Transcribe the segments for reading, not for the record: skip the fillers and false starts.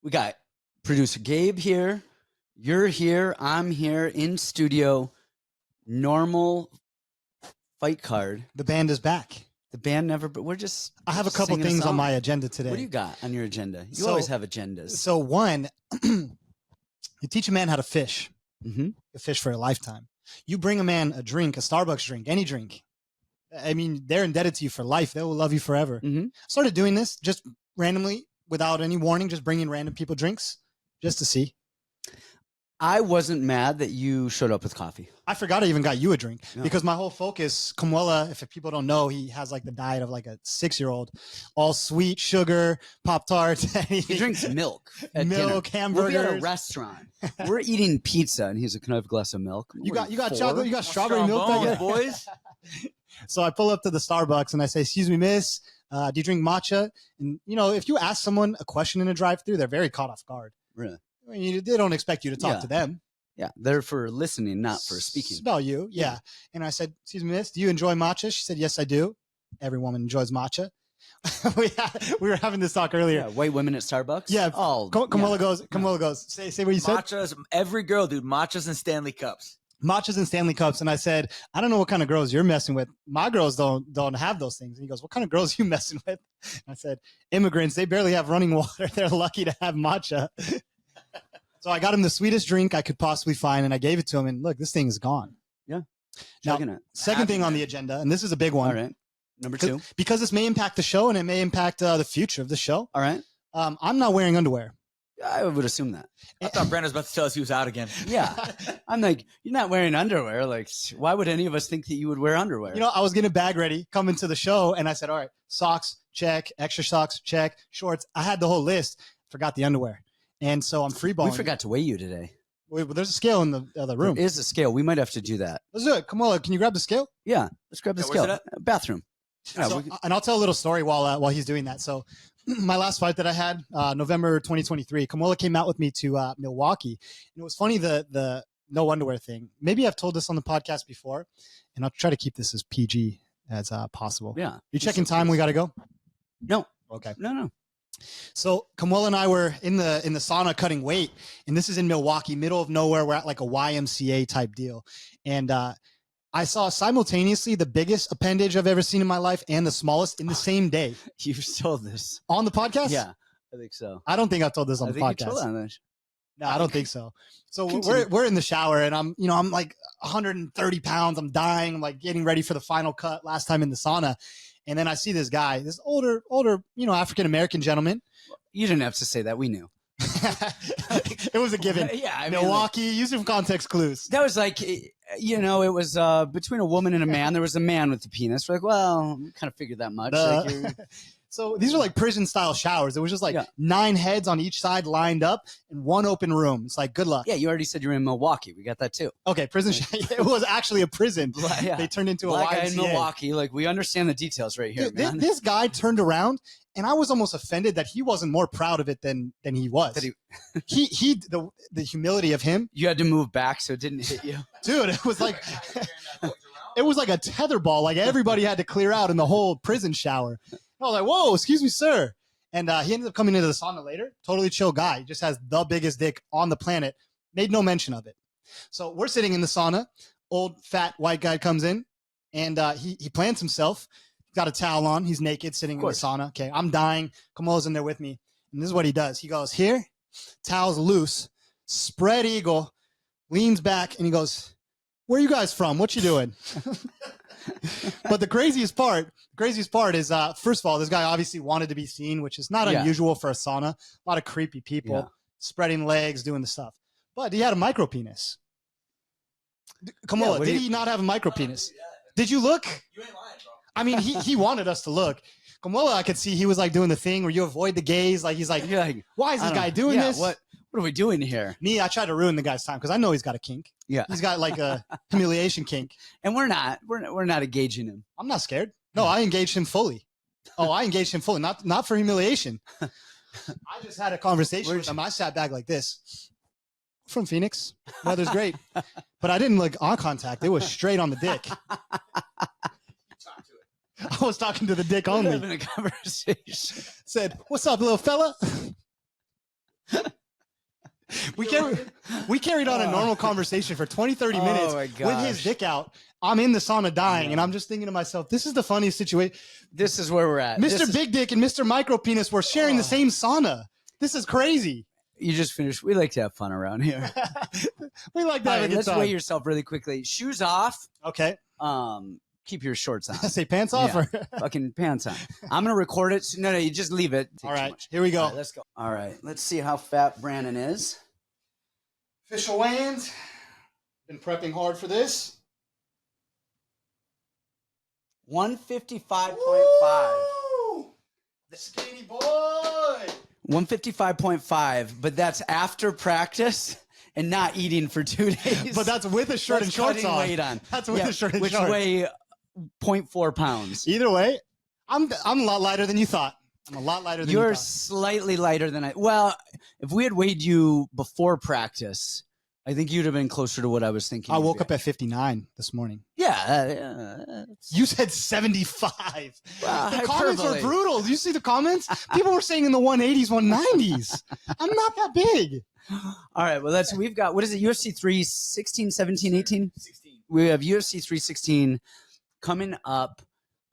We got producer Gabe here. You're here. I'm here in studio. Normal fight card. The band is back. The band never, but we're just. I have a couple things on my agenda today. What do you got on your agenda? You always have agendas. So one, you teach a man how to fish. Mm-hmm. A fish for a lifetime. You bring a man a drink, a Starbucks drink, any drink. I mean, they're indebted to you for life. They will love you forever. Mm-hmm. Started doing this just randomly, without any warning, just bringing random people drinks just to see. I wasn't mad that you showed up with coffee. I forgot I even got you a drink because my whole focus, Kamuela, if people don't know, he has like the diet of like a 6-year-old, all sweet, sugar, Pop-Tarts. He drinks milk. Milk, hamburgers. We'll be at a restaurant. We're eating pizza, and he's like, "Can I have a glass of milk?" You got chocolate, you got strawberry milk, bones, boys. So I pull up to the Starbucks and I say, "Excuse me, miss, do you drink matcha?" And you know, if you ask someone a question in a drive-thru, they're very caught off guard. Really? I mean, they don't expect you to talk to them. Yeah, they're for listening, not for speaking. It's about you, yeah. And I said, "Excuse me, miss, do you enjoy matcha?" She said, "Yes, I do." Every woman enjoys matcha. we were having this talk earlier. Yeah, white women at Starbucks. Yeah. Oh, Kamuela goes. Say what you said. Matchas, every girl, dude. Matchas and Stanley Cups. Matchas and Stanley Cups. And I said, "I don't know what kind of girls you're messing with. My girls don't have those things." And he goes, "What kind of girls are you messing with?" And I said, "Immigrants. They barely have running water. They're lucky to have matcha." So I got him the sweetest drink I could possibly find, and I gave it to him. And look, this thing is gone. Yeah. Now, second thing on the agenda, and this is a big one. All right. Number 2. Because this may impact the show, and it may impact the future of the show. All right. I'm not wearing underwear. I would assume that. I thought Brandon was about to tell us he was out again. Yeah. I'm like, you're not wearing underwear. Like, why would any of us think that you would wear underwear? You know, I was getting a bag ready, coming to the show, and I said, all right, socks, check, extra socks, check, shorts. I had the whole list. Forgot the underwear. And so I'm freeballing. We forgot to weigh you today. Wait, but there's a scale in the other room. There is a scale. We might have to do that. Let's do it. Kamuela, can you grab the scale? Yeah. Let's grab the scale. Where's it at? Bathroom. Yeah, So, and I'll tell a little story while he's doing that. So my last fight that I had, November 2023, Kamuela came out with me to Milwaukee. And it was funny, the no underwear thing. Maybe I've told this on the podcast before, and I'll try to keep this as PG as possible. Yeah. You checking time? We got to go? No. Okay. No. So Kamuela and I were in the sauna cutting weight, and this is in Milwaukee, middle of nowhere. We're at like a YMCA type deal. And I saw simultaneously the biggest appendage I've ever seen in my life and the smallest in the same day. You've told this. On the podcast? Yeah, I think so. I don't think I've told this on the podcast. You told on this. No, I don't think so. So we're in the shower, and I'm like 130 pounds. I'm dying. I'm like getting ready for the final cut last time in the sauna. And then I see this guy, this older, African-American gentleman. You didn't have to say that. We knew. It was a given. Yeah. I mean, Milwaukee, use some context clues. That was like, it was between a woman and a man. There was a man with the penis. We're like, well, we kind of figured that much. So these are like prison-style showers. It was just like 9 heads on each side lined up in one open room. It's like, good luck. Yeah, you already said you're in Milwaukee. We got that too. Okay, prison. It was actually a prison. Yeah. They turned into Black a YMCA. guy in Milwaukee. Like, we understand the details right here, Dude, man. This guy turned around, and I was almost offended that he wasn't more proud of it than he was. The humility of him. You had to move back so it didn't hit you. Dude, it was like it was like a tetherball. Like everybody had to clear out in the whole prison shower. I was like, whoa, excuse me, sir. And he ended up coming into the sauna later. Totally chill guy. He just has the biggest dick on the planet. Made no mention of it. So we're sitting in the sauna. Old, fat, white guy comes in, and he plants himself. He's got a towel on. He's naked, sitting in the sauna. Okay, I'm dying. Kamuela's in there with me. And this is what he does. He goes, here, towel's loose, spread eagle, leans back, and he goes, where are you guys from? What you doing? But the craziest part is, first of all, this guy obviously wanted to be seen, which is not unusual for a sauna. A lot of creepy people spreading legs, doing the stuff. But he had a micro penis. Kamuela, did he not have a micro penis? Did you look? You ain't lying, bro. I mean, he wanted us to look. Kamuela, I could see he was like doing the thing where you avoid the gaze. Like he's like, why is this guy doing this? What are we doing here? Me, I tried to ruin the guy's time because I know he's got a kink. Yeah, he's got like a humiliation kink, and we're not engaging him. I'm not scared. No, I engaged him fully. Oh, I engaged him fully, not for humiliation. I just had a conversation with him. I sat back like this. From Phoenix, weather's great, but I didn't like eye contact. It was straight on the dick. I was talking to the dick only. Having a conversation. Said, "What's up, little fella?" We carried on a normal conversation for 20, 30 minutes my with his gosh. dick out. I'm in the sauna dying, and I'm just thinking to myself, this is the funniest situation. This is where we're at. Mr. Big Dick and Mr. Micro Penis were sharing the same sauna. This is crazy. You just finished. We like to have fun around here. We like that. All right, let's weigh yourself really quickly. Shoes off. Okay. Keep your shorts on. Say pants off or Fucking pants on. I'm gonna record it. No, you just leave it. all right. Here we go. All right, let's go. All right, let's see how fat Brandon is. Official weigh-ins. Been prepping hard for this. 155.5. The skinny boy. 155.5 but that's after practice and not eating for 2 days. But that's with a shirt and shorts cutting on. weight on. That's with a shirt and which shorts. weigh 0.4 pounds. Either way, I'm a lot lighter than you thought. I'm a lot lighter than you You're thought. slightly lighter than I. Well, if we had weighed you before practice, I think you'd have been closer to what I was thinking. I woke up at 59 this morning. Yeah. You said 75. Well, The comments were hyperbole. brutal. Do you see the comments? People were saying in the 180s, 190s. I'm not that big. All right. Well, we've got, what is it? UFC 316, 17, 18? 16. We have UFC 316 coming up.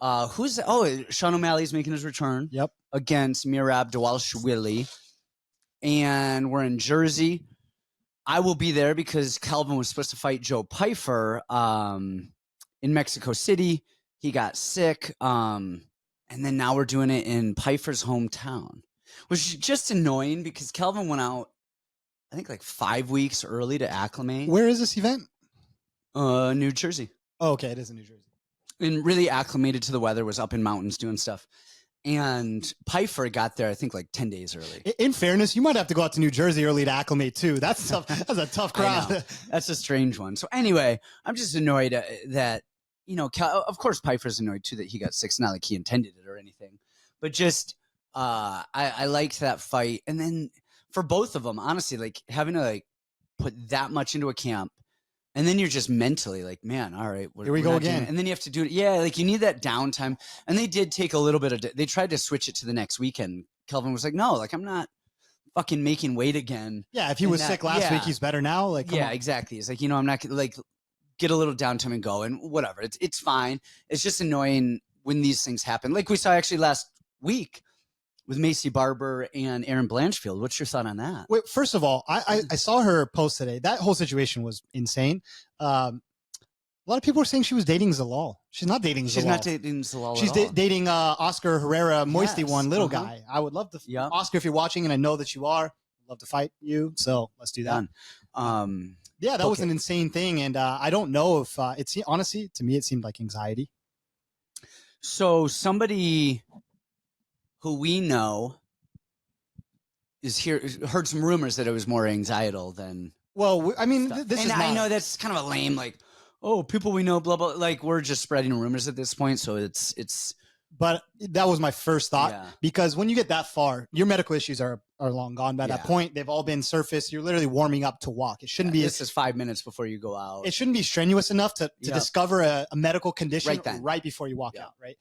Sean O'Malley's making his return. Yep. Against Merab Dvalishvili. And we're in Jersey. I will be there because Calvin was supposed to fight Joe Pyfer in Mexico City. He got sick. And then now we're doing it in Pyfer's hometown, which is just annoying because Calvin went out, I think, like 5 weeks early to acclimate. Where is this event? New Jersey. Oh, okay. It is in New Jersey. And really acclimated to the weather, was up in mountains doing stuff. And Pyfer got there, I think, like 10 days early. In fairness, you might have to go out to New Jersey early to acclimate too. That's tough. That's a tough I know. crowd. That's a strange one. So anyway, I'm just annoyed that, of course Pyfer's annoyed too that he got sick. It's not like he intended it or anything, but just I liked that fight. And then for both of them, honestly, like having to like put that much into a camp, and then you're just mentally like, man, all right, Here we go again. And then you have to do it. Yeah, like you need that downtime. And they did take a little bit of. They tried to switch it to the next weekend. Kelvin was like, no, like I'm not fucking making weight again. Yeah, if he was sick last week, he's better now. Like, come on. Exactly. It's like, I'm not like get a little downtime and go and whatever. It's fine. It's just annoying when these things happen. Like we saw actually last week with Macy Barber and Aaron Blanchfield. What's your thought on that? Wait, first of all, I saw her post today. That whole situation was insane. A lot of people were saying she was dating Zalal. She's not dating Zalal. She's not dating Zalal. She's dating Oscar Herrera, Moisty one, little uh-huh. guy. I would love to, Yep. Oscar, if you're watching, and I know that you are, I'd love to fight you. So let's do that. Done. Yeah, that was Okay. an insane thing, and I don't know if it's honestly to me it seemed like anxiety. So somebody who we know is here heard some rumors that it was more anxietal than. Well, I mean, stuff. this and is I not, know that's kind of a lame, like, oh, people we know, blah blah. Like we're just spreading rumors at this point, so it's. but that was my first thought Yeah. because when you get that far, your medical issues are long gone by that Yeah. point. They've all been surfaced. You're literally warming up to walk. It shouldn't be. This is 5 minutes before you go out. It shouldn't be strenuous enough to Yeah. discover a medical condition Right then. right before you walk Yeah. out, right?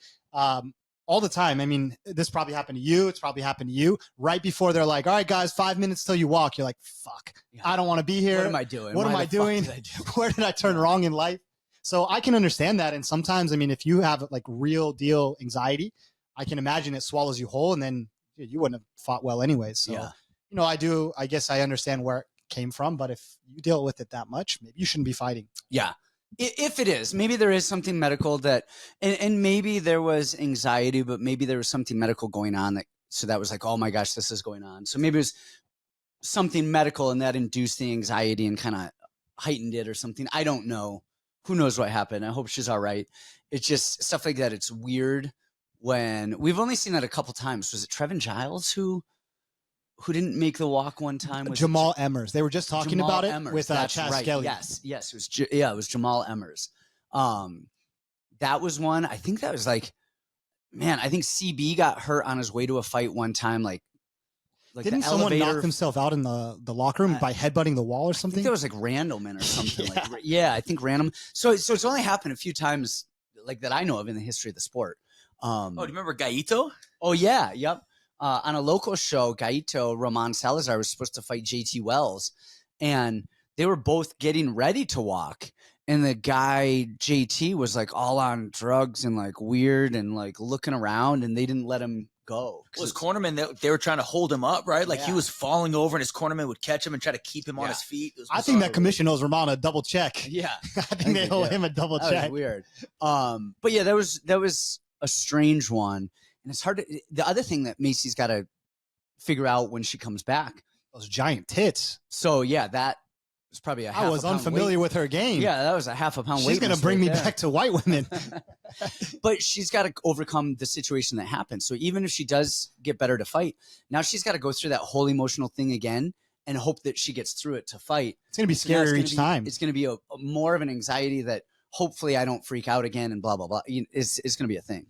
All the time. I mean, this probably happened to you. It's probably happened to you. Right before they're like, all right, guys, 5 minutes till you walk. You're like, fuck, Yeah. I don't want to be here. What am I doing? What am Why I the fuck doing? did I do? Where did I turn wrong in life? So I can understand that. And sometimes, I mean, if you have like real deal anxiety, I can imagine it swallows you whole and then you wouldn't have fought well anyways. So, Yeah. I guess I understand where it came from, but if you deal with it that much, maybe you shouldn't be fighting. Yeah. If it is, maybe there is something medical that, and maybe there was anxiety, but maybe there was something medical going on that was like, oh my gosh, this is going on. So maybe it was something medical and that induced the anxiety and kind of heightened it or something. I don't know. Who knows what happened? I hope she's all right. It's just stuff like that. It's weird when we've only seen that a couple times. Was it Trevin Giles who didn't make the walk one time? Was Jamal Emmers. They were just talking Jamal about it Emmers, with that's Chaz right. Skelly. Yes. It was Jamal Emmers. That was one. I think that was like, man, I think CB got hurt on his way to a fight one time. Like Didn't the someone elevator, knock himself out in the locker room by headbutting the wall or I think something? that was like Randleman or something. Yeah. I think random. So it's only happened a few times, like that I know of in the history of the sport. Oh, do you remember Gaito? Oh yeah, yep. on a local show, Gaito Roman Salazar was supposed to fight JT Wells, and they were both getting ready to walk. And the guy JT was like all on drugs and like weird and like looking around, and they didn't let him go. Well, his cornerman, they were trying to hold him up, right? Like he was falling over, and his cornerman would catch him and try to keep him on his feet. I think that commission owes Roman a double check. Yeah, I think they owe him a double that check. was weird. But yeah, that was a strange one, and it's hard to. The other thing that Macy's got to figure out when she comes back, those giant tits. So yeah, that was probably a half. I was unfamiliar with her game. Yeah, that was a half a pound weight. She's going to bring me back to white women. But she's got to overcome the situation that happened. So even if she does get better to fight, now she's got to go through that whole emotional thing again and hope that she gets through it to fight. It's going to be scarier each time. It's going to be a more of an anxiety that hopefully I don't freak out again and blah, blah, blah. It's going to be a thing.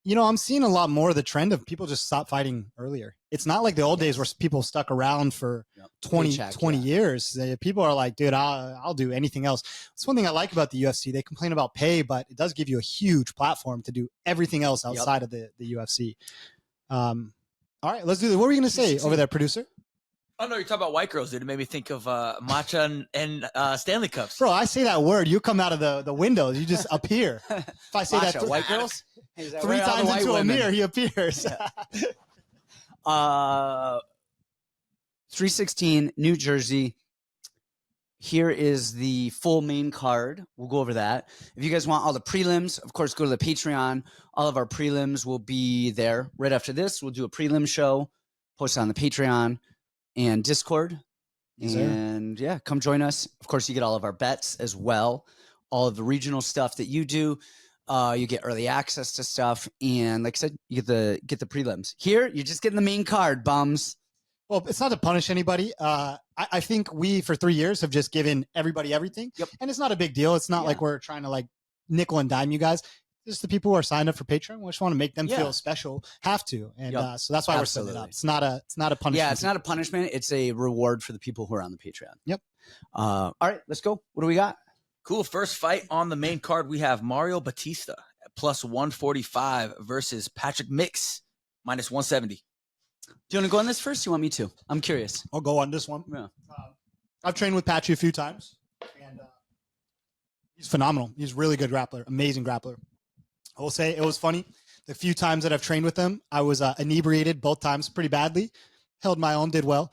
You know, I'm seeing a lot more of the trend of people just stop fighting earlier. It's not like the old days where people stuck around for 20 years. People are like, dude, I'll do anything else. That's one thing I like about the UFC. They complain about pay, but it does give you a huge platform to do everything else outside of the UFC. All right, let's do this. What were you going to say over there, producer? Oh, no, you're talking about white girls, dude. It made me think of matcha and Stanley Cups. Bro, I say that word. You come out of the windows. You just appear. If I say matcha, that white girls? 3 times into a mirror, he appears. 316, New Jersey. Here is the full main card. We'll go over that. If you guys want all the prelims, of course, go to the Patreon. All of our prelims will be there. Right after this, we'll do a prelim show, post it on the Patreon and Discord. Yes, and yeah, come join us. Of course, you get all of our bets as well. All of the regional stuff that you do. You get early access to stuff, and like I said, you get the prelims. Here, you're just getting the main card, bums. Well, it's not to punish anybody. I think we, for 3 years, have just given everybody everything. Yep. And it's not a big deal. It's not like we're trying to like nickel and dime you guys. Just the people who are signed up for Patreon. We just want to make them feel special. Have to. And so that's why we're setting it up. It's not a punishment. Yeah, it's not a punishment. It's a reward for the people who are on the Patreon. Yep. All right, let's go. What do we got? Cool. First fight on the main card, we have Mario Bautista at plus 145 versus Patrick Mix minus 170. Do you want to go on this first? You want me to? I'm curious. I'll go on this one. Yeah. I've trained with Patchy a few times, and he's phenomenal. He's a really good grappler, amazing grappler. I will say it was funny. The few times that I've trained with him, I was inebriated both times pretty badly. Held my own, did well.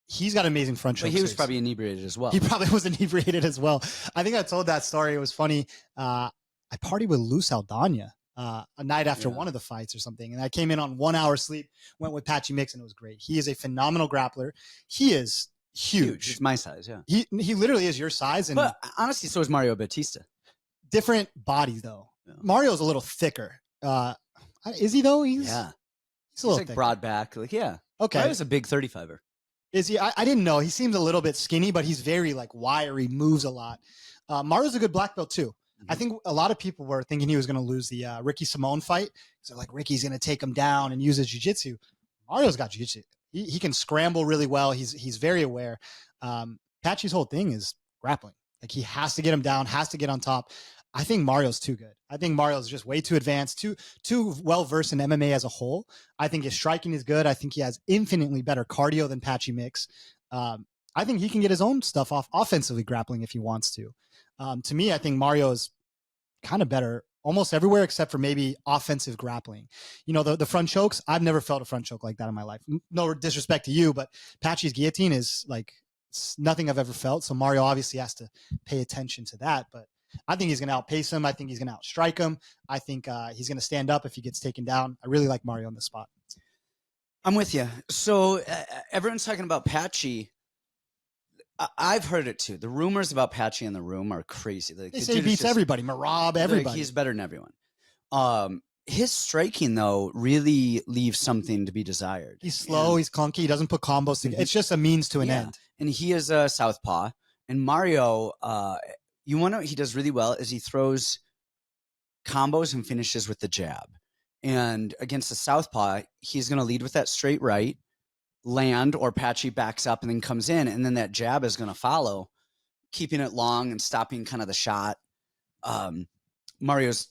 He's got amazing front choke. But he was probably inebriated as well. He probably was inebriated as well. I think I told that story. It was funny. I partied with Lou Saldana a night after one of the fights or something. And I came in on 1 hour sleep, went with Patchy Mix, and it was great. He is a phenomenal grappler. He is huge. He's my size, yeah. He literally is your size. But honestly, so is Mario Bautista. Different body, though. Yeah. Mario's a little thicker. Is he, though? He's a little like thicker. broad back. Like, yeah. Okay. Mario's a big 35er. Is he? I didn't know. He seems a little bit skinny, but he's very like wiry, moves a lot. Mario's a good black belt too. I think a lot of people were thinking he was going to lose the Ricky Simone fight. So like Ricky's going to take him down and use his jiu-jitsu. Mario's got jiu-jitsu. He can scramble really well. He's very aware. Patchy's whole thing is grappling. Like he has to get him down, has to get on top. I think Mario's too good. I think Mario's just way too advanced, too well-versed in MMA as a whole. I think his striking is good. I think he has infinitely better cardio than Patchy Mix. I think he can get his own stuff off offensively grappling if he wants to. To me, I think Mario is kind of better almost everywhere except for maybe offensive grappling. You know, the front chokes, I've never felt a front choke like that in my life. No disrespect to you, but Patchy's guillotine is like nothing I've ever felt. So Mario obviously has to pay attention to that, but I think he's going to outpace him. I think he's going to outstrike him. I think he's going to stand up if he gets taken down. I really like Mario on this spot. I'm with you. So everyone's talking about Patchy. I've heard it too. The rumors about Patchy in the room are crazy. Like, they say he beats everybody. Merab, everybody. Like, he's better than everyone. His striking, though, really leaves something to be desired. He's slow. He's clunky. He doesn't put combos together. It's just a means to an end. And he is a southpaw. And Mario, you want to know what he does really well is he throws combos and finishes with the jab. And against the southpaw, he's going to lead with that straight right, land, or Patchy backs up and then comes in, and then that jab is going to follow, keeping it long and stopping kind of the shot. Mario's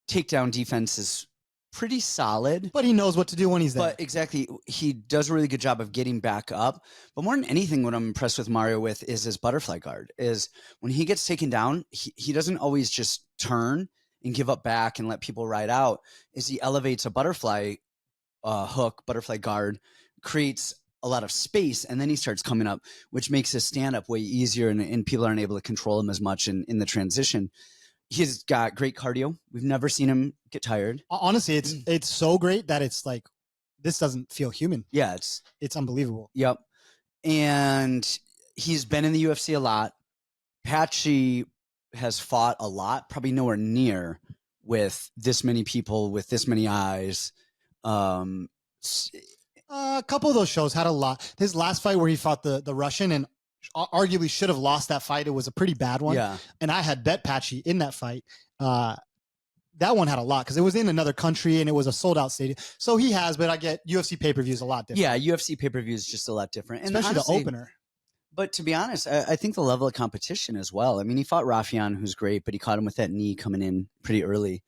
takedown defense is pretty solid. But he knows what to do when he's there. But exactly, he does a really good job of getting back up. But more than anything, what I'm impressed with Mario with is his butterfly guard. Is when he gets taken down, he doesn't always just turn and give up back and let people ride out. Is he elevates a butterfly hook, butterfly guard, creates a lot of space, and then he starts coming up, which makes his stand-up way easier, and people aren't able to control him as much in the transition. He's got great cardio. We've never seen him get tired. Honestly, it's so great that it's like, this doesn't feel human. Yeah, it's unbelievable. Yep. And he's been in the UFC a lot. Patchy has fought a lot, probably nowhere near with this many people, with this many eyes. A couple of those shows had a lot. His last fight where he fought the Russian and arguably should have lost that fight. It was a pretty bad one. Yeah. And I had bet Patchy in that fight. That one had a lot because it was in another country and it was a sold out stadium. So he has, but I get UFC pay-per-views a lot different. Yeah, UFC pay-per-view is just a lot different. And especially honestly, the opener. But to be honest, I think the level of competition as well. I mean, he fought Rafian, who's great, but he caught him with that knee coming in pretty early.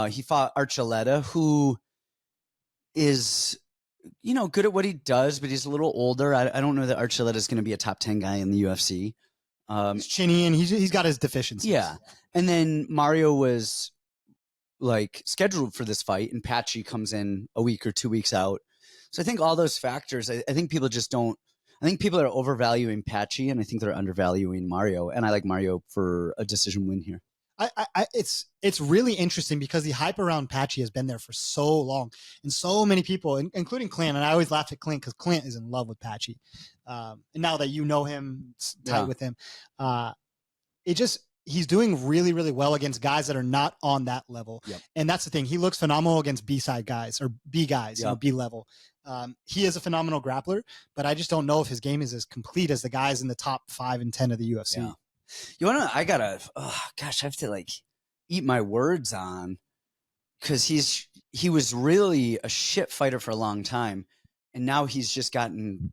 He fought Archuleta, who is, good at what he does, but he's a little older. I don't know that Archuleta is going to be a top 10 guy in the UFC. He's chinny and he's got his deficiencies. Yeah. And then Mario was like scheduled for this fight, and Patchy comes in a week or 2 weeks out. So I think all those factors, I think people just don't. I think people are overvaluing Patchy, and I think they're undervaluing Mario. And I like Mario for a decision win here. It's really interesting because the hype around Patchy has been there for so long, and so many people, including Clint. And I always laugh at Clint because Clint is in love with Patchy. And now that you know him, tight with him, he's doing really, really well against guys that are not on that level. Yep. And that's the thing. He looks phenomenal against B-side guys or B guys, Yep. B level. He is a phenomenal grappler, but I just don't know if his game is as complete as the guys in the top 5 and 10 of the UFC. Yeah. I have to eat my words on, because he was really a shit fighter for a long time, and now he's just gotten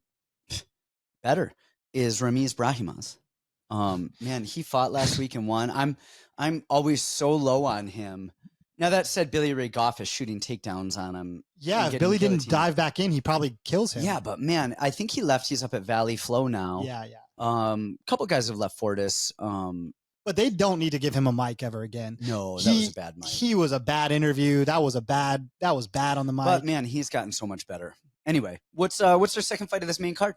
better. Is Ramiz Brahimaz. Man, he fought last week and won. I'm always so low on him. Now that said, Billy Ray Goff is shooting takedowns on him. Yeah, if Billy didn't dive back in, he probably kills him. Yeah, but man, I think he left. He's up at Valley Flow now. Yeah. A couple guys have left Fortis. But they don't need to give him a mic ever again. No, that was a bad mic. He was a bad interview. That was bad on the mic. But man, he's gotten so much better. Anyway, what's their second fight of this main card?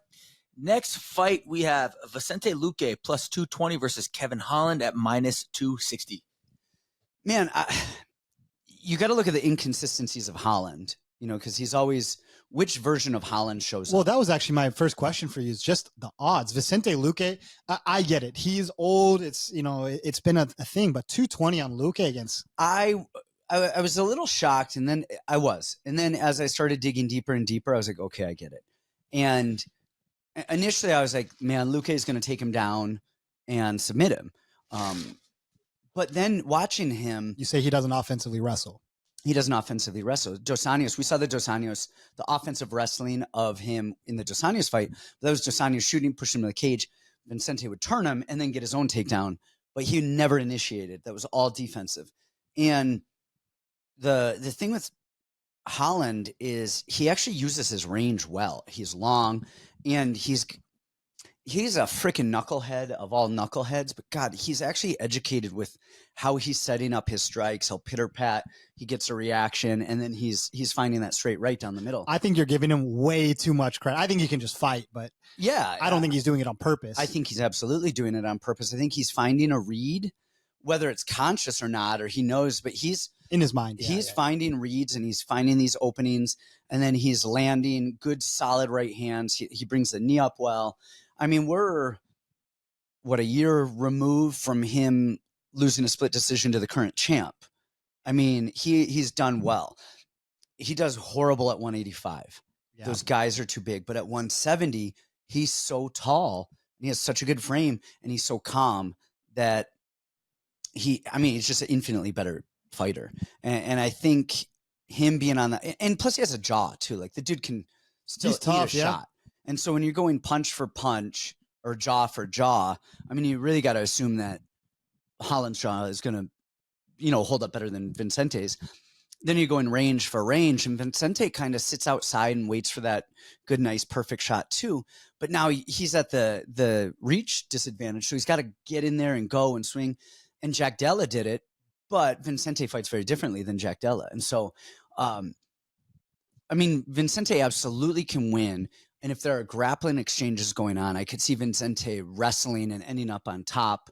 Next fight, we have Vicente Luque plus 220 versus Kevin Holland at minus 260. Man, you got to look at the inconsistencies of Holland, because he's always, which version of Holland shows up? Well, that was actually my first question for you, is just the odds. Vicente Luque, I get it. He's old. It's, it's been a thing, but 220 on Luque against. I was a little shocked, and then as I started digging deeper and deeper, I was like, okay, I get it. And initially I was like, man, Luque is going to take him down and submit him. But then watching him, you say he doesn't offensively wrestle. He doesn't offensively wrestle. Dos Anjos, we saw the offensive wrestling of him in the Dos Anjos fight. That was Dos Anjos shooting, pushing him in the cage. Vicente would turn him and then get his own takedown, but he never initiated. That was all defensive. And the thing with Holland is he actually uses his range well. He's long, and he's a freaking knucklehead of all knuckleheads, but God, he's actually educated with how he's setting up his strikes. He'll pitter pat, he gets a reaction, and then he's finding that straight right down the middle. I think you're giving him way too much credit. I think he can just fight, but yeah, I don't think he's doing it on purpose. I think he's absolutely doing it on purpose. I think he's finding a read, whether it's conscious or not, or he knows, but he's in his mind. He's finding reads, and he's finding these openings, and then he's landing good, solid right hands. He brings the knee up well. I mean, we're a year removed from him losing a split decision to the current champ. I mean, he's done well. He does horrible at 185. Yeah. Those guys are too big, but at 170, he's so tall, and he has such a good frame, and he's so calm that he's just an infinitely better fighter. And I think him being on that, and plus he has a jaw too. Like, the dude can still eat a shot. And so when you're going punch for punch or jaw for jaw, I mean, you really got to assume that Holland's jaw is going to, hold up better than Vincente's. then you go in range for range, and Vicente kind of sits outside and waits for that good, nice, perfect shot too. But now he's at the reach disadvantage, so he's got to get in there and go and swing. And Jack Della did it, but Vicente fights very differently than Jack Della. And so, I mean, Vicente absolutely can win. And if there are grappling exchanges going on, I could see Vicente wrestling and ending up on top.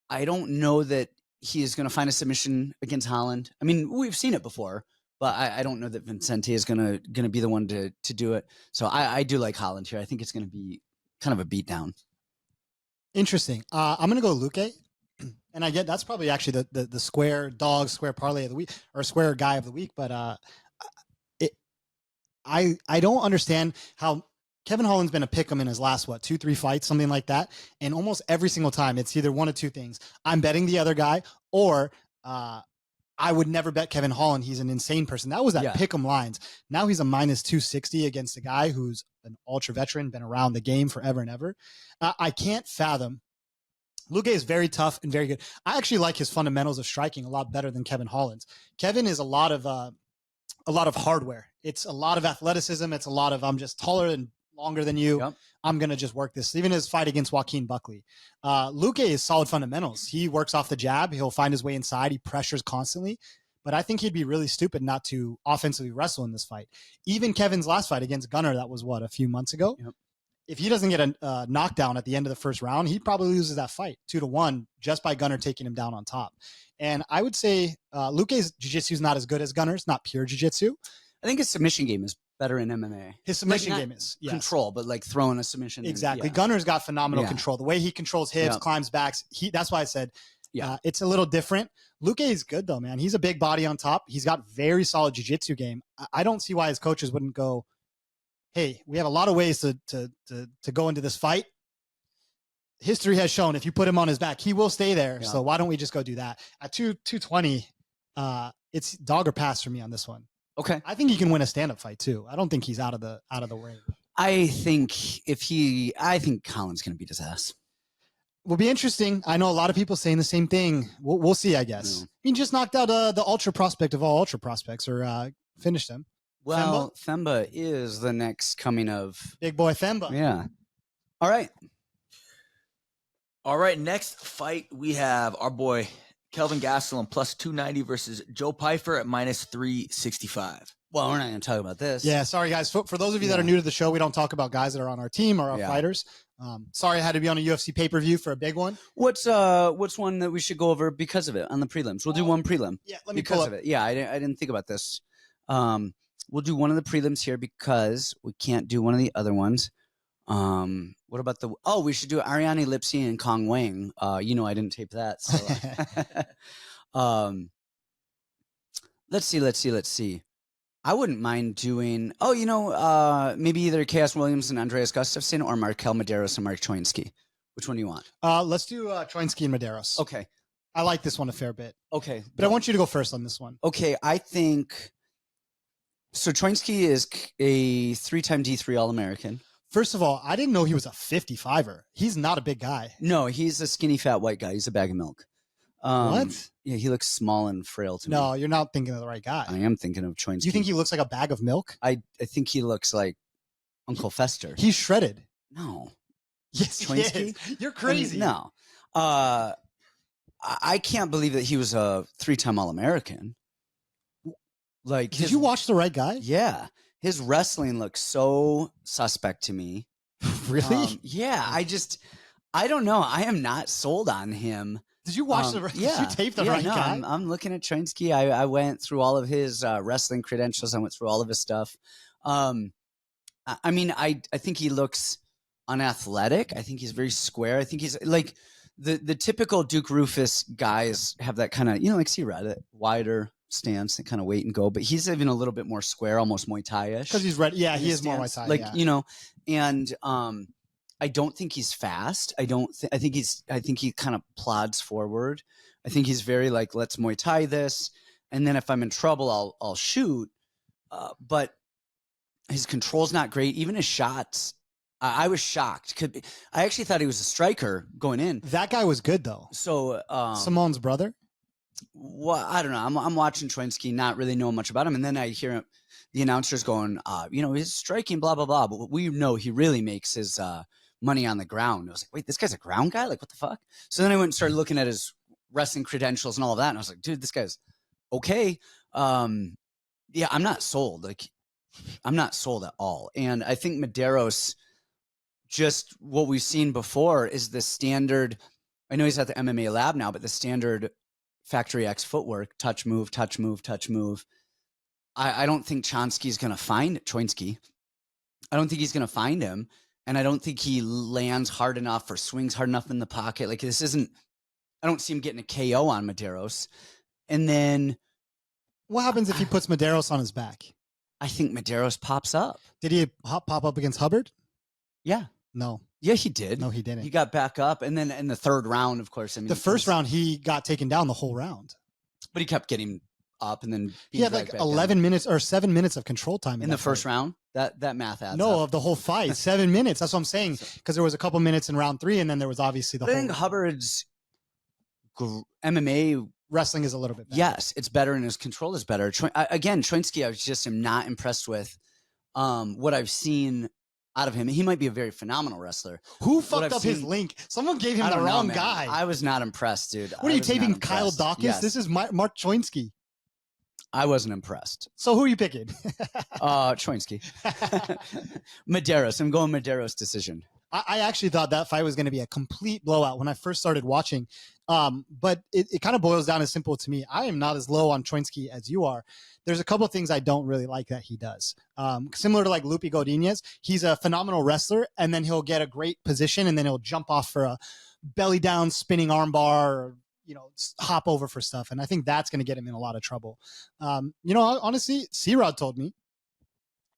I don't know that he is going to find a submission against Holland. I mean, we've seen it before, but I don't know that Vicente is going to be the one to do it. So I do like Holland here. I think it's going to be kind of a beatdown. Interesting. I'm going to go Luque. And I get that's probably actually the square dog, square parlay of the week, or square guy of the week. But I don't understand how Kevin Holland's been a pick 'em in his last, 2-3 fights, something like that. And almost every single time it's either one of two things. I'm betting the other guy, or I would never bet Kevin Holland. He's an insane person. That was that pick 'em lines. Now he's a minus 260 against a guy who's an ultra veteran, been around the game forever and ever. I can't fathom. Luque is very tough and very good. I actually like his fundamentals of striking a lot better than Kevin Holland's. Kevin is a lot of hardware. It's a lot of athleticism. It's a lot of I'm just taller and longer than you. Yep. I'm going to just work this. Even his fight against Joaquin Buckley. Luque is solid fundamentals. He works off the jab. He'll find his way inside. He pressures constantly. But I think he'd be really stupid not to offensively wrestle in this fight. Even Kevin's last fight against Gunnar, that was a few months ago. Yep. If he doesn't get a knockdown at the end of the first round, he probably loses that fight 2-1 just by Gunnar taking him down on top. And I would say Luque's jiu-jitsu is not as good as Gunnar's, not pure jiu-jitsu. I think his submission game is better in MMA. His submission game is control, but like throwing a submission. Exactly. Gunnar's got phenomenal control. The way he controls hips, climbs backs. That's why I said it's a little different. Luque is good though, man. He's a big body on top. He's got very solid jiu-jitsu game. I don't see why his coaches wouldn't go, hey, we have a lot of ways to go into this fight. History has shown if you put him on his back, he will stay there. Yeah. So why don't we just go do that? At 220, it's dog or pass for me on this one. Okay. I think he can win a stand-up fight too. I don't think he's out of the ring. I think Holland's going to beat his ass. Will be interesting. I know a lot of people saying the same thing. We'll see, I guess. Yeah. He just knocked out the ultra prospect of all ultra prospects, or finished him. Well, Themba is the next coming of big boy Themba. Yeah. All right. Next fight, we have our boy Kelvin Gastelum plus 290 versus Joe Pyfer at minus 365. Well, we're not going to talk about this. Yeah, sorry guys. For those of you that are new to the show, we don't talk about guys that are on our team or our fighters. Sorry, I had to be on a UFC pay-per-view for a big one. What's one that we should go over because of it on the prelims? We'll do one prelim. Yeah, let me because pull of it. Yeah, I didn't think about this. We'll do one of the prelims here because we can't do one of the other ones. What about we should do Ariane Lipsy and Kong Wang. I didn't tape that. So. Let's see. I wouldn't mind doing, maybe either Chaos Williams and Andreas Gustafsson or MarQuel Mederos and Mark Choinski. Which one do you want? Let's do Choinski and Mederos. Okay. I like this one a fair bit. Okay. But I want you to go first on this one. Okay. I think, so Choinski is a 3-time D3 All-American. First of all, I didn't know he was a 55er. He's not a big guy. No, he's a skinny, fat white guy. He's a bag of milk. What? Yeah, he looks small and frail to me. No, you're not thinking of the right guy. I am thinking of Choinski. Do you think he looks like a bag of milk? I think he looks like Uncle Fester. He's shredded. No. Yes, Choinski? he is. You're crazy. No. I can't believe that he was a 3-time All-American. Like, did you watch The Right Guy? Yeah. His wrestling looks so suspect to me. Really? Yeah. I don't know. I am not sold on him. Did you watch Did you tape The Right Guy? I'm looking at Choinski. I went through all of his wrestling credentials. I went through all of his stuff. I think he looks unathletic. I think he's very square. I think he's like the typical Duke Rufus guys have that kind of, like C-Rod, wider stance and kind of wait and go, but he's even a little bit more square, almost Muay Thai-ish. Because he's ready. Yeah, he is more Muay Thai. And I don't think he's fast. I think he kind of plods forward. I think he's very like, let's Muay Thai this. And then if I'm in trouble, I'll shoot. But his control's not great. Even his shots, I was shocked. I actually thought he was a striker going in. That guy was good though. So Simone's brother. Well, I don't know. I'm watching Choinski, not really knowing much about him, and then I hear the announcers going, he's striking, blah blah blah. But what we know he really makes his money on the ground. I was like, wait, this guy's a ground guy? Like, what the fuck? So then I went and started looking at his wrestling credentials and all of that, and I was like, dude, this guy's okay. Yeah, I'm not sold. Like, I'm not sold at all. And I think Mederos, just what we've seen before, is the standard. I know he's at the MMA lab now, but the standard Factory X footwork, touch, move, touch, move, touch, move. I don't think Choinski's going to find Choinski. I don't think he's going to find him. And I don't think he lands hard enough or swings hard enough in the pocket. Like, this isn't, I don't see him getting a KO on Mederos. And then what happens if he puts Mederos on his back? I think Mederos pops up. Did he pop up against Hubbard? Yeah. No. Yeah, he did. No, he didn't. He got back up. And then in the third round, of course, I mean, the first round, he got taken down the whole round. But he kept getting up and then he had like 11 minutes or 7 minutes of control time in the first round. That math adds no, up. of the whole fight. 7 minutes. That's what I'm saying. Because there was a couple minutes in round 3, and then there was obviously the whole. I think Hubbard's MMA wrestling is a little bit better. Yes, it's better, and his control is better. Again, Choinski, I just am not impressed with what I've seen out of him. He might be a very phenomenal wrestler. Who fucked up his link? Someone gave him the wrong guy. I was not impressed, dude. What are you taping, Kyle Dawkins? Yes. This is Mark Choinski. I wasn't impressed. So who are you picking? Choinski. Mederos. I'm going Mederos decision. I actually thought that fight was going to be a complete blowout when I first started watching. But it kind of boils down as simple to me. I am not as low on Choinski as you are. There's a couple of things I don't really like that he does. Similar to like Luque Godinez, he's a phenomenal wrestler, and then he'll get a great position, and then he'll jump off for a belly down spinning armbar, or hop over for stuff. And I think that's going to get him in a lot of trouble. Honestly, C-Rod told me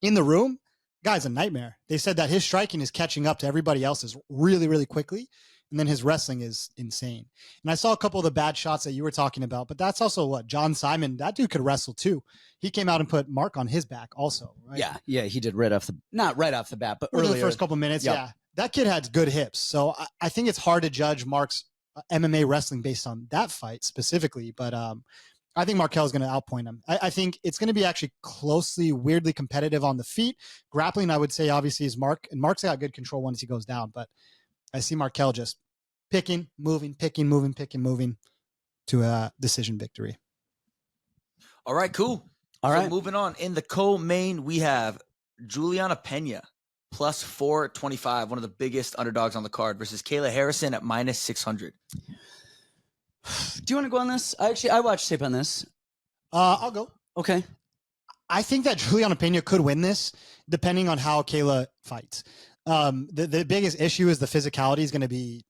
in the room, guy's a nightmare. They said that his striking is catching up to everybody else's really, really quickly. And then his wrestling is insane. And I saw a couple of the bad shots that you were talking about, but that's also what John Simon, that dude could wrestle too. He came out and put Mark on his back also, right? Yeah, he did not right off the bat, but within earlier. The first couple minutes. Yep. Yeah. That kid had good hips. So I think it's hard to judge Mark's MMA wrestling based on that fight specifically. But I think MarQuel is going to outpoint him. I think it's going to be actually closely, weirdly competitive on the feet. Grappling, I would say, obviously, is Mark. And Mark's got good control once he goes down. But I see MarQuel just picking, moving to a decision victory. All right, cool. All right. Moving on. In the co-main, we have Julianna Peña, plus 425, one of the biggest underdogs on the card, versus Kayla Harrison at minus 600. Do you want to go on this? I watched tape on this. I'll go. Okay. I think that Julianna Peña could win this, depending on how Kayla fights. The biggest issue is the physicality is going to be.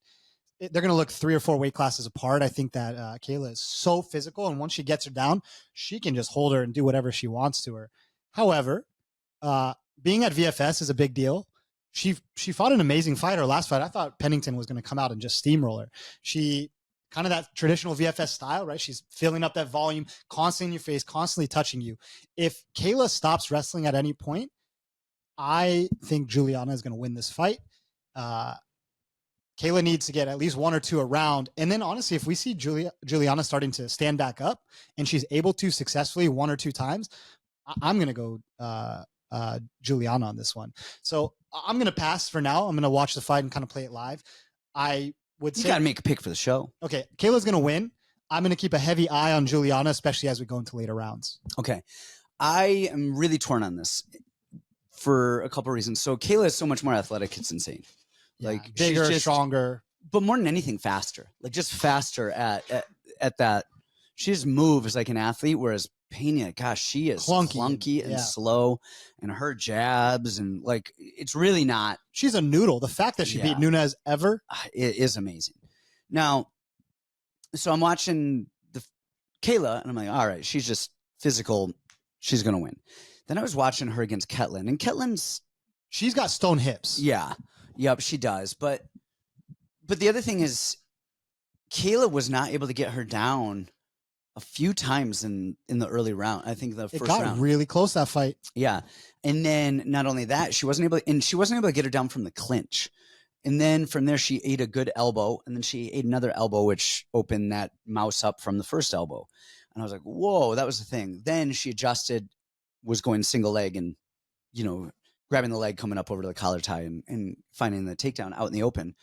They're going to look 3 or 4 weight classes apart. I think that Kayla is so physical, and once she gets her down, she can just hold her and do whatever she wants to her. However, being at VFS is a big deal. She fought an amazing fight. Her last fight, I thought Pennington was going to come out and just steamroll her. She kind of that traditional VFS style, right? She's filling up that volume, constantly in your face, constantly touching you. If Kayla stops wrestling at any point, I think Julianna is going to win this fight. Kayla needs to get at least 1 or 2 around. And then honestly, if we see Julianna starting to stand back up and she's able to successfully 1 or 2 times, I'm going to go Julianna on this one. So I'm going to pass for now. I'm going to watch the fight and kind of play it live. I would say you got to make a pick for the show. Okay. Kayla's going to win. I'm going to keep a heavy eye on Julianna, especially as we go into later rounds. Okay. I am really torn on this for a couple of reasons. So Kayla is so much more athletic. It's insane. Yeah, like bigger, she's just stronger, but more than anything, faster. Like just faster at that. She just moves like an athlete, whereas Peña, gosh, she is clunky and slow, and her jabs and like it's really not. She's a noodle. The fact that she beat Nunes ever, it is amazing. Now, so I'm watching the Kayla, and I'm like, all right, she's just physical. She's gonna win. Then I was watching her against Ketlin, and she's got stone hips. Yeah. Yep, she does. But the other thing is Kayla was not able to get her down a few times in the early round. I think the first round. It got really close, that fight. Yeah. And then not only that, she wasn't able to get her down from the clinch. And then from there, she ate a good elbow, and then she ate another elbow, which opened that mouse up from the first elbow. And I was like, whoa, that was the thing. Then she adjusted, was going single leg and, grabbing the leg coming up over to the collar tie and finding the takedown out in the open.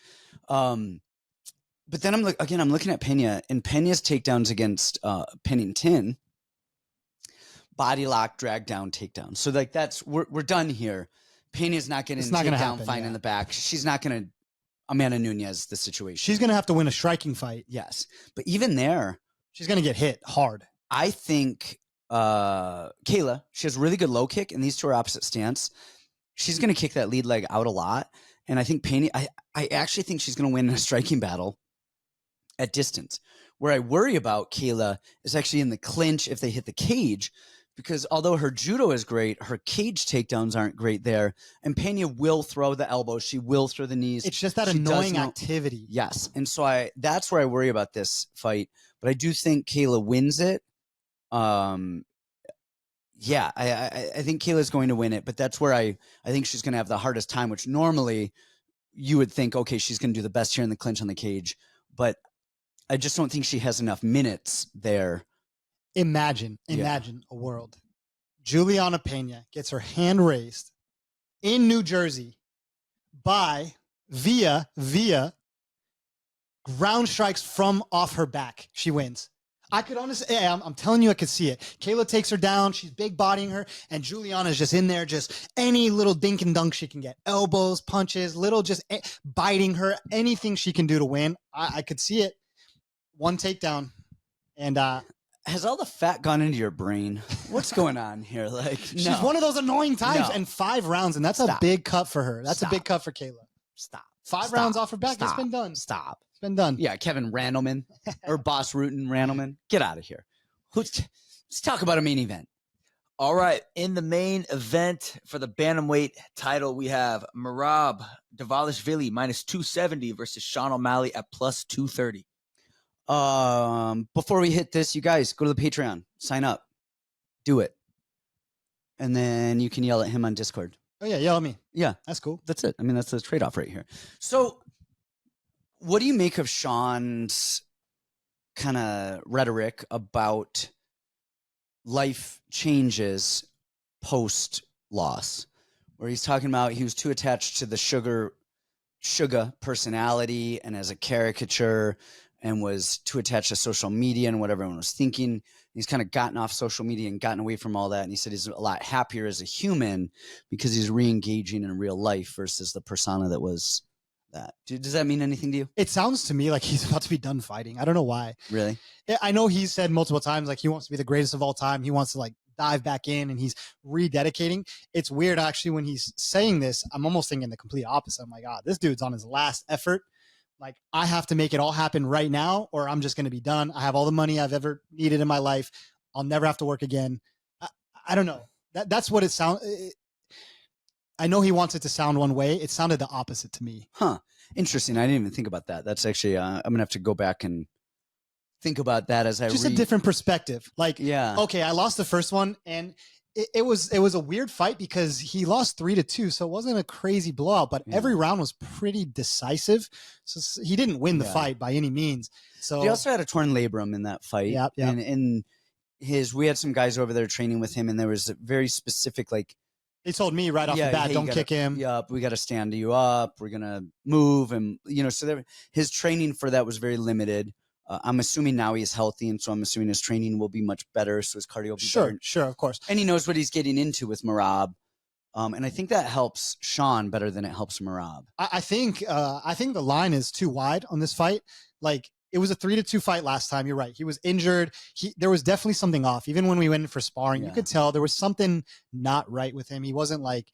But then I'm looking at Peña, and Peña's takedowns against Pennington, body lock, drag down, takedown. So like we're done here. Peña's not getting takedown, fine in the back. She's not going to Amanda Nunes the situation. She's going to have to win a striking fight. Yes. But even there, she's going to get hit hard. I think Kayla, she has really good low kick, and these two are opposite stance. She's going to kick that lead leg out a lot. And I think Peña, I actually think she's going to win in a striking battle at distance. Where I worry about Kayla is actually in the clinch if they hit the cage, because although her judo is great, her cage takedowns aren't great there. And Peña will throw the elbows. She will throw the knees. It's just that annoying activity. Yes. And so that's where I worry about this fight. But I do think Kayla wins it. Yeah, I think Kayla's going to win it, but that's where I think she's going to have the hardest time, which normally you would think, okay, she's going to do the best here in the clinch on the cage. But I just don't think she has enough minutes there. Imagine a world. Julianna Peña gets her hand raised in New Jersey via ground strikes from off her back. She wins. I could honestly, I'm telling you, I could see it. Kayla takes her down. She's big bodying her, and Julianna is just in there, just any little dink and dunk she can get. Elbows, punches, just biting her, anything she can do to win. I could see it. One takedown. And has all the fat gone into your brain? What's going on here? Like, she's one of those annoying times, and 5 rounds, and that's a big cut for her. That's a big cut for Kayla. Stop. 5 rounds off her back. It's been done. Stop. It's been done. Yeah, Kevin Randleman or Boss Rutan Randleman. Get out of here. Let's talk about a main event. All right. In the main event for the bantamweight title, we have Merab Dvalishvili minus 270 versus Sean O'Malley at plus 230. Before we hit this, you guys go to the Patreon, sign up, do it. And then you can yell at him on Discord. Oh yeah. Yell at me. Yeah. That's cool. That's it. I mean, that's the trade-off right here. So what do you make of Sean's kind of rhetoric about life changes post loss, where he's talking about he was too attached to the sugar personality and as a caricature, and was too attached to social media and what everyone was thinking. He's kind of gotten off social media and gotten away from all that. And he said he's a lot happier as a human because he's re-engaging in real life versus the persona that was that. Does that mean anything to you? It sounds to me like he's about to be done fighting. I don't know why. Really? I know he's said multiple times, like he wants to be the greatest of all time. He wants to like dive back in, and he's rededicating. It's weird actually when he's saying this. I'm almost thinking the complete opposite. I'm like, this dude's on his last effort. Like, I have to make it all happen right now, or I'm just going to be done. I have all the money I've ever needed in my life. I'll never have to work again. I don't know. That's what it sounds. I know he wants it to sound one way. It sounded the opposite to me. Huh. Interesting. I didn't even think about that. That's actually, I'm going to have to go back and think about that as I just a different perspective. Like, yeah. Okay, I lost the first one, and it was a weird fight because he lost 3-2, so it wasn't a crazy blowout, but every round was pretty decisive. So he didn't win the fight by any means. So he also had a torn labrum in that fight. Yeah. And we had some guys over there training with him, and there was a very specific, like, they told me right off the bat, don't kick him. Yep, we got to stand you up. We're gonna move, and so his training for that was very limited. I'm assuming now he's healthy, and so I'm assuming his training will be much better. So his cardio will be better. Sure, of course. And he knows what he's getting into with Merab. And I think that helps Sean better than it helps Merab. I think the line is too wide on this fight. Like, it was a 3-2 fight last time. You're right. He was injured. There was definitely something off. Even when we went in for sparring, you could tell there was something not right with him. He wasn't like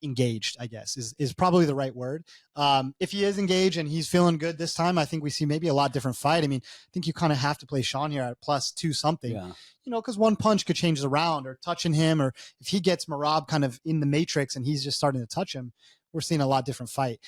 engaged, I guess is probably the right word. If he is engaged and he's feeling good this time, I think we see maybe a lot different fight. I mean, I think you kind of have to play Sean here at +2 something, because one punch could change the round, or touching him, or if he gets Merab kind of in the matrix and he's just starting to touch him, we're seeing a lot different fight.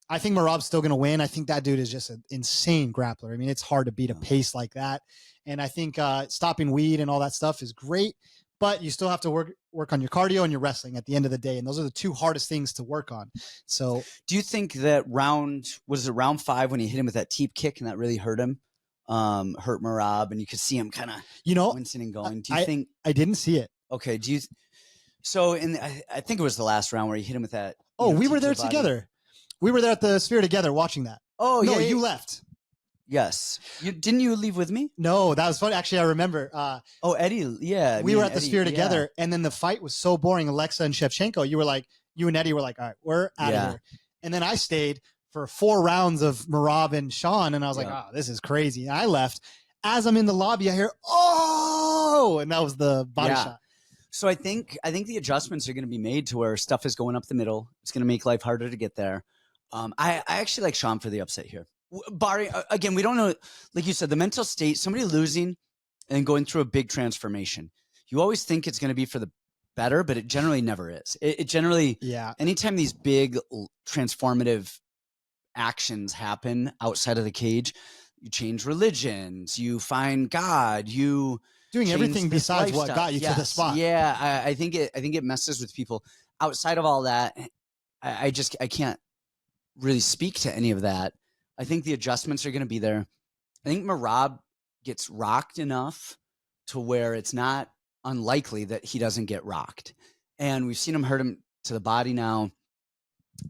I think Merab's still going to win. I think that dude is just an insane grappler. I mean, it's hard to beat a pace like that. And I think stopping weed and all that stuff is great. but you still have to work on your cardio and your wrestling at the end of the day. And those are the two hardest things to work on. So do you think that round 5 when he hit him with that teep kick and that really hurt him? Hurt Merab, and you could see him kind of, wincing and going. Do you think I didn't see it? Okay. So I think it was the last round where he hit him with that. Oh, we were there together. We were there at the Sphere together watching that. Oh, no, yeah. You left. Yes. Didn't you leave with me? No, that was funny. Actually, I remember. Eddie. Yeah. We were at the Sphere together, and then the fight was so boring. Alexa and Shevchenko, you and Eddie were like, all right, we're out of here. And then I stayed for 4 rounds of Merab and Sean, and I was like, oh, this is crazy. And I left. As I'm in the lobby, I hear, oh, and that was the body shot. So I think the adjustments are going to be made to where stuff is going up the middle. It's going to make life harder to get there. I actually like Sean for the upset here. Barry, again, we don't know, like you said, the mental state, somebody losing and going through a big transformation. You always think it's going to be for the better, but it generally never is. It generally, anytime these big transformative actions happen outside of the cage, you change religions, you find God, you doing everything besides what got you to the spot. Yeah, I think it messes with people. Outside of all that, I can't really speak to any of that. I think the adjustments are going to be there. I think Merab gets rocked enough to where it's not unlikely that he doesn't get rocked. And we've seen him hurt him to the body now.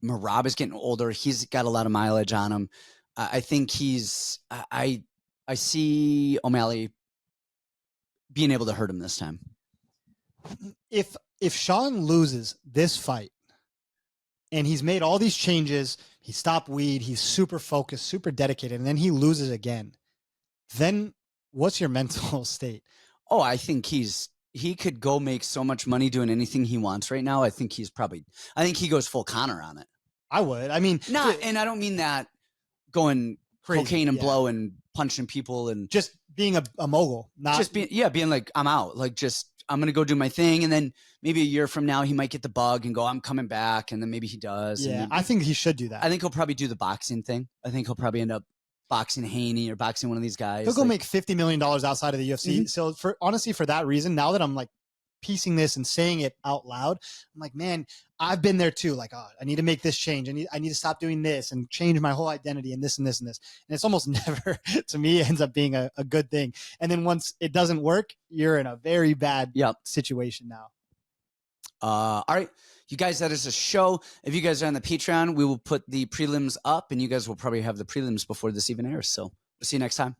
Merab is getting older. He's got a lot of mileage on him. I think I see O'Malley being able to hurt him this time. If Sean loses this fight and he's made all these changes, he stopped weed, he's super focused, super dedicated, and then he loses again, then what's your mental state? Oh, I think he could go make so much money doing anything he wants right now. I think he goes full Connor on it. I would. I mean, and I don't mean that going crazy, cocaine and blow and punching people and just being a mogul, not just being like, I'm out. Like, just, I'm going to go do my thing. And then maybe a year from now, he might get the bug and go, I'm coming back. And then maybe he does. Yeah. I think he should do that. I think he'll probably do the boxing thing. I think he'll probably end up boxing Haney or boxing one of these guys. He'll go make $50 million outside of the UFC. Mm-hmm. So honestly, for that reason, now that I'm like piecing this and saying it out loud, I'm like, man, I've been there too. Like, oh, I need to make this change. I need to stop doing this and change my whole identity and this and this and this. And it's almost never, to me, ends up being a good thing. And then once it doesn't work, you're in a very bad situation now. All right. You guys, that is a show. If you guys are on the Patreon, we will put the prelims up and you guys will probably have the prelims before this even airs. So we'll see you next time.